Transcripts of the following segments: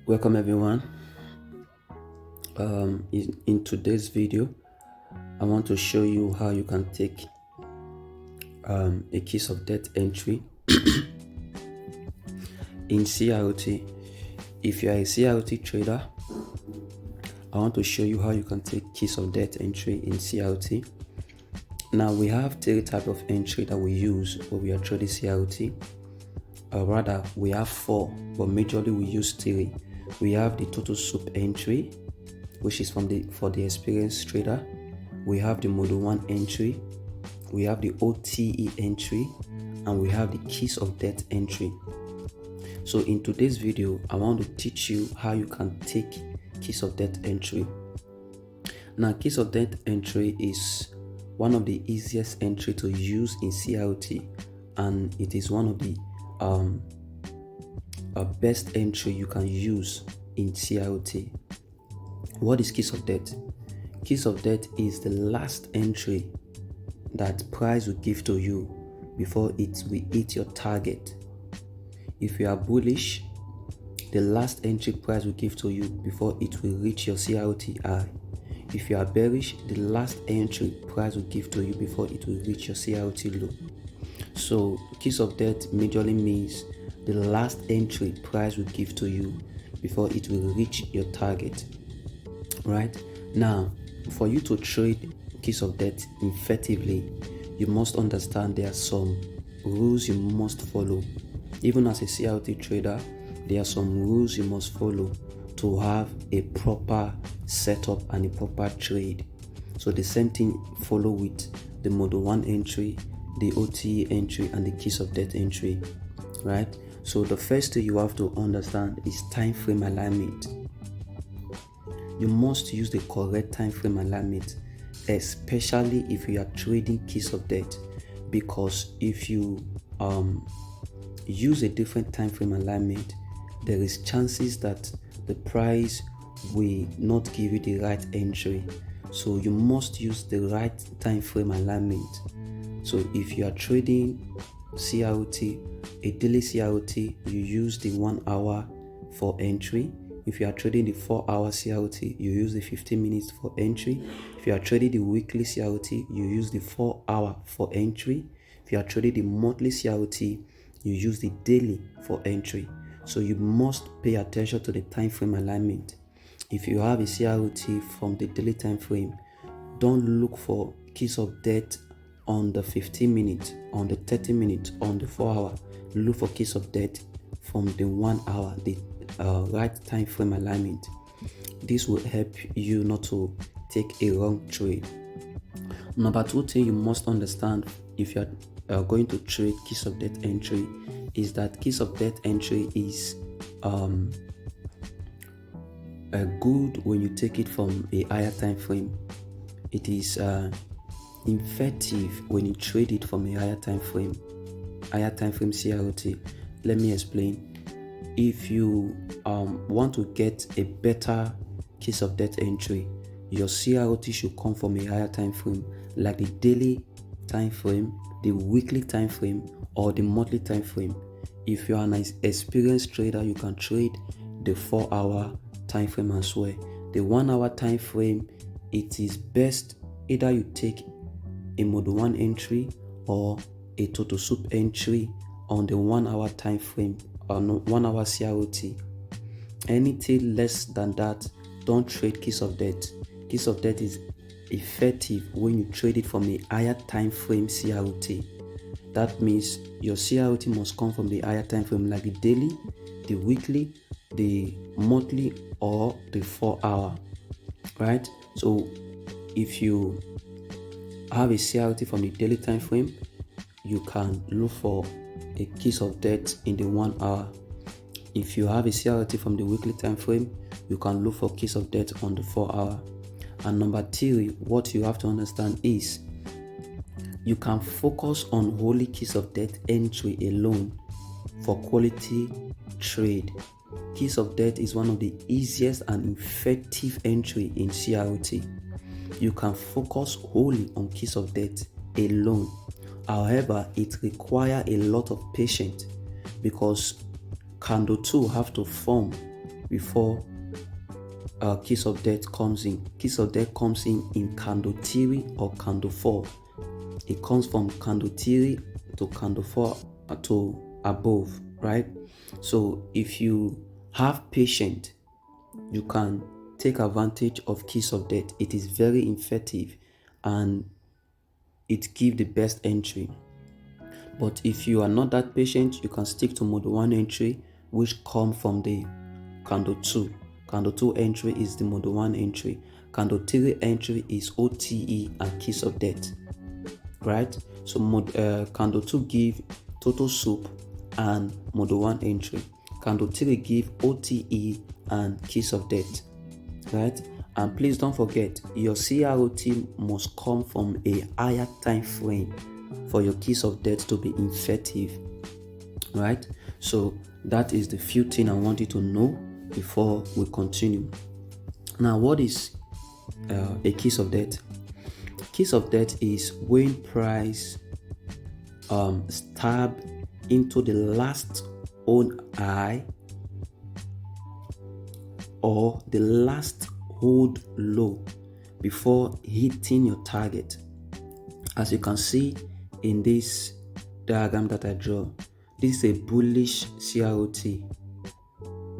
Welcome everyone. In today's video, I want to show you how you can take a case of death entry in CRT. If you are a CRT trader, I want to show you how you can take case of death entry in CRT. Now we have three types of entry that we use when we are trading CRT. Rather, we have four, but majorly we use three. We have the total soup entry, which is for the experienced trader. We have the model 1 entry, we have the OTE entry, and we have the keys of death entry. So in today's video, I want to teach you how you can take keys of death entry. Now, keys of death entry is one of the easiest entry to use in CRT, and it is one of the best entry you can use in CRT. What is keys of death? Keys of death is the last entry that price will give to you before it will hit your target. If you are bullish, the last entry price will give to you before it will reach your CRT high. If you are bearish, the last entry price will give to you before it will reach your CRT low. So keys of death majorly means the last entry price will give to you before it will reach your target. Right now, for you to trade keys of death effectively, you must understand there are some rules you must follow. Even as a CRT trader, there are some rules you must follow to have a proper setup and a proper trade. So the same thing follow with the model 1 entry, the OTE entry, and the keys of death entry. Right? So the first thing you have to understand is time frame alignment. You must use the correct time frame alignment, especially if you are trading keys of death, because if you use a different time frame alignment, there is chances that the price will not give you the right entry. So you must use the right time frame alignment. So if you are trading CRT, a daily CRT, you use the 1 hour for entry. If you are trading the 4-hour CRT, you use the 15 minutes for entry. If you are trading the weekly CRT, you use the 4-hour for entry. If you are trading the monthly CRT, you use the daily for entry. So you must pay attention to the time frame alignment. If you have a CRT from the daily time frame, don't look for keys of death on the 15 minutes, on the 30 minutes, on the 4-hour. Look for keys of death from the 1 hour, the right time frame alignment. This will help you not to take a wrong trade. Number 2 thing you must understand if you are going to trade keys of death entry is that keys of death entry is good when you take it from a higher time frame. It is effective when you trade it from a higher time frame CRT. Let me explain. If you want to get a better case of death entry, your CRT should come from a higher time frame, like the daily time frame, the weekly time frame, or the monthly time frame. If you are an experienced trader, you can trade the 4-hour time frame as well. The 1 hour time frame, it is best either you take a model 1 entry or a total soup entry on the 1 hour time frame, or 1 hour CRT. Anything less than that, don't trade keys of death. Keys of death is effective when you trade it from a higher time frame CRT. That means your CRT must come from the higher time frame, like the daily, the weekly, the monthly, or the 4-hour. Right? So if you have a CRT from the daily time frame, you can look for a case of death in the 1 hour. If you have a CRT from the weekly time frame, you can look for case of death on the 4-hour. And number 3, what you have to understand is you can focus on holy case of death entry alone for quality trade. Case of death is one of the easiest and effective entry in CRT. You can focus wholly on case of death alone. However, it requires a lot of patience because candle 2 have to form before kiss of death comes in. Kiss of death comes in candle 3 or candle 4. It comes from candle 3 to candle 4 to above, right? So if you have patience, you can take advantage of kiss of death. It is very effective and it gives the best entry. But if you are not that patient, you can stick to mode 1 entry, which come from the candle 2. Candle 2 entry is the mode 1 entry. Candle 3 entry is OTE and kiss of death, right? So candle 2 give total soup and mode 1 entry. Candle 3 give OTE and kiss of death, right? And please don't forget, your CRT must come from a higher time frame for your kiss of death to be effective, right? So that is the few things I want you to know before we continue. Now, what is a kiss of death? Kiss of death is when price stab into the last own high or the last hold low before hitting your target. As you can see in this diagram that I draw, this is a bullish CRT.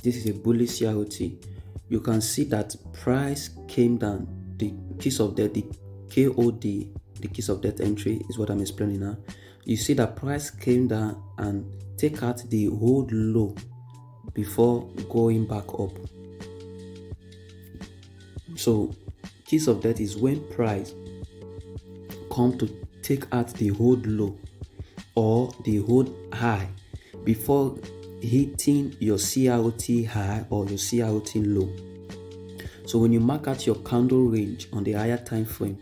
This is a bullish CRT. You can see that price came down. The kiss of death, the KOD, the kiss of death entry is what I'm explaining now. You see that price came down and take out the hold low before going back up. So kiss of death is when price come to take out the hold low or the hold high before hitting your CRT high or your CRT low. So when you mark out your candle range on the higher time frame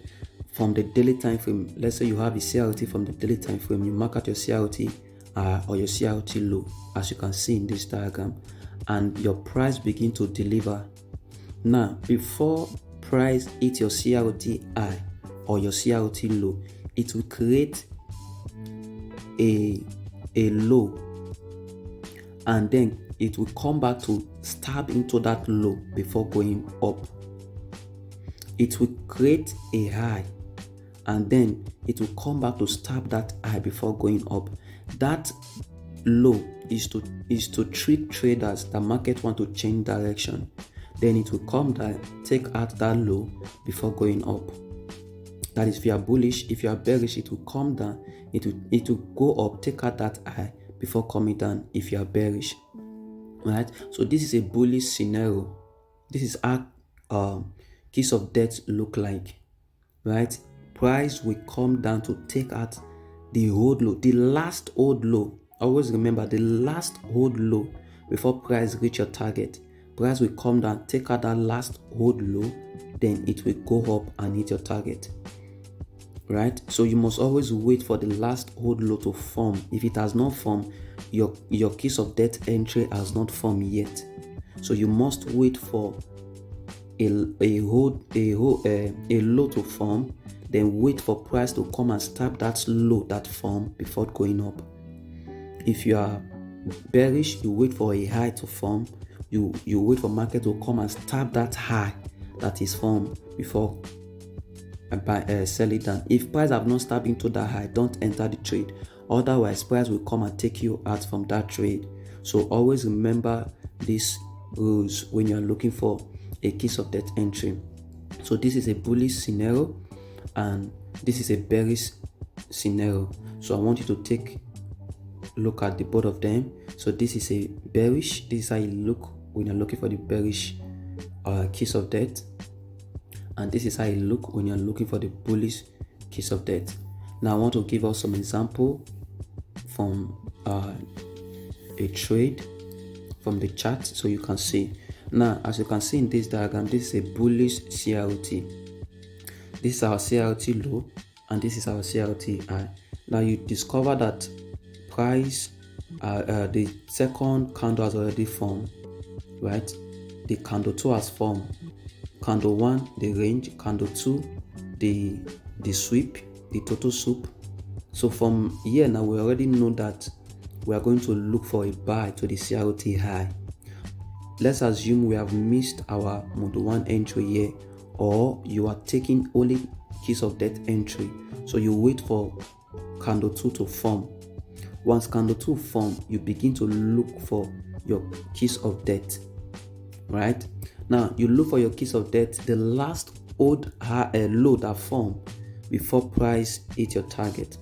from the daily time frame, let's say you have a CRT from the daily time frame, you mark out your CRT high or your CRT low, as you can see in this diagram, and your price begin to deliver. Now, before price hit your CRT high or your CRT low, it will create a low, and then it will come back to stab into that low before going up. It will create a high, and then it will come back to stab that high before going up. That low is to trick traders that market want to change direction. Then it will come down, take out that low before going up. That is if you are bullish. If you are bearish, it will come down, it will go up, take out that high before coming down if you are bearish, right? So this is a bullish scenario. This is how kiss of death look like, right? Price will come down to take out the hold low, the last hold low. Always remember the last hold low before price reach your target. Price will come down, take out that last hold low, then it will go up and hit your target, right? So you must always wait for the last hold low to form. If it has not formed, your kiss of death entry has not formed yet. So you must wait for a low to form, then wait for price to come and stab that low that form before going up. If you are bearish, you wait for a high to form. You wait for market to come and stab that high that is formed before sell it down. If price have not stabbed into that high, don't enter the trade. Otherwise, price will come and take you out from that trade. So always remember these rules when you are looking for a kiss of death entry. So this is a bullish scenario and this is a bearish scenario. So I want you to take a look at the both of them. So this is a bearish. This is how you look when you're looking for the bearish kiss of death, and this is how you look when you're looking for the bullish kiss of death. Now I want to give us some example from a trade from the chart so you can see. Now, as you can see in this diagram, this is a bullish CRT. This is our CRT low and this is our CRT high. Now you discover that price the second candle has already formed, right? The candle 2 has formed. Candle 1, the range. Candle 2, the sweep, the total soup. So from here now we already know that we are going to look for a buy to the CRT high. let's assume we have missed our mode 1 entry here, or you are taking only keys of death entry. So you wait for candle 2 to form. Once candle 2 form, you begin to look for your keys of death. Right now, you look for your keys of death, the last old low that form before price hit your target.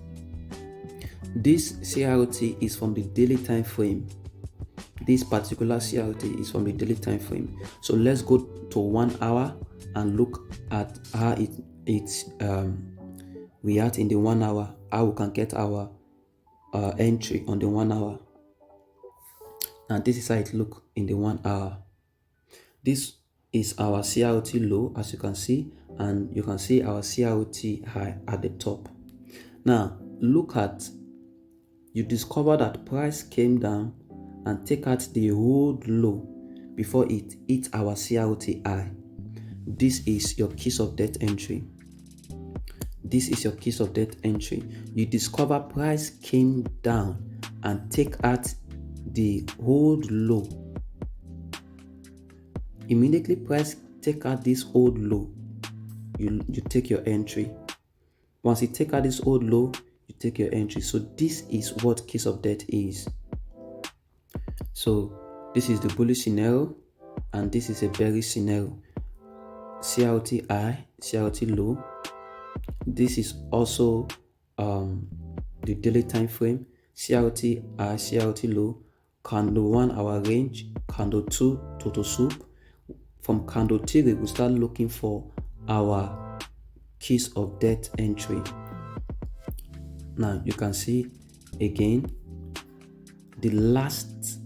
This CRT is from the daily time frame. This particular CRT is from the daily time frame. So let's go to 1 hour and look at how it react in the 1 hour, how we can get our entry on the 1 hour. And this is how it look in the 1 hour. This is our CRT low, as you can see, and you can see our CRT high at the top. Now look at, you discover that price came down and take out the old low before it hit our CRT high. This is your keys of death entry. This is your keys of death entry. You discover price came down and take out the old low. Immediately price take out this old low, you take your entry. Once you take out this old low, you take your entry. So this is what keys of death is. So this is the bullish scenario and this is a bearish scenario. CRT high, CRT low. This is also the daily time frame. CRT high, CRT low. Candle 1 hour range, candle 2 total soup. From candle 3, we start looking for our keys of death entry. Now you can see again the last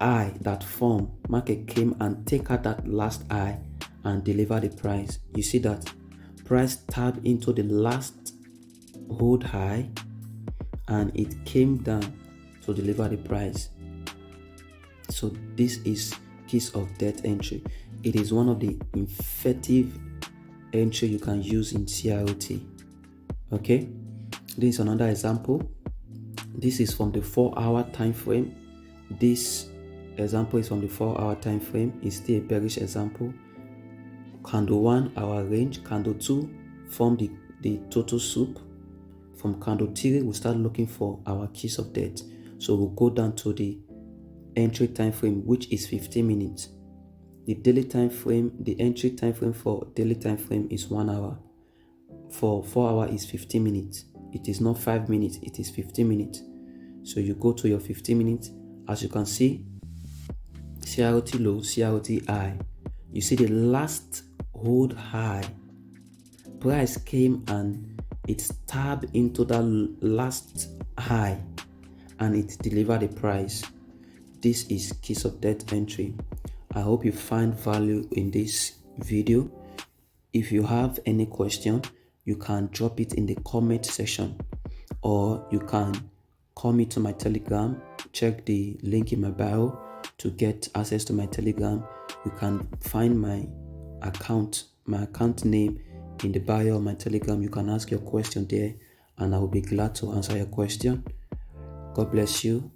high that formed, market came and take out that last high and deliver the price. You see that price tapped into the last hold high and it came down to deliver the price. So this is keys of death entry. It is one of the effective entry you can use in CRT. Okay, this is another example. This is from the 4-hour time frame. This example is from the 4-hour time frame. It's still a bearish example. Candle 1 hour range, candle 2 form the total soup. From candle 3, we start looking for our keys of death. So we'll go down to the entry time frame, which is 15 minutes. The daily time frame, the entry time frame for daily time frame is 1 hour. For 4 hours is 15 minutes. It is not 5 minutes, it is 15 minutes. So you go to your 15 minutes. As you can see, CRT low, CRT high. You see the last hold high. Price came and it stabbed into the last high and it delivered the price. This is keys of death entry. I hope you find value in this video. If you have any question, you can drop it in the comment section, or you can call me to my Telegram. Check the link in my bio to get access to my Telegram. You can find my account name in the bio of my Telegram. You can ask your question there and I will be glad to answer your question. God bless you.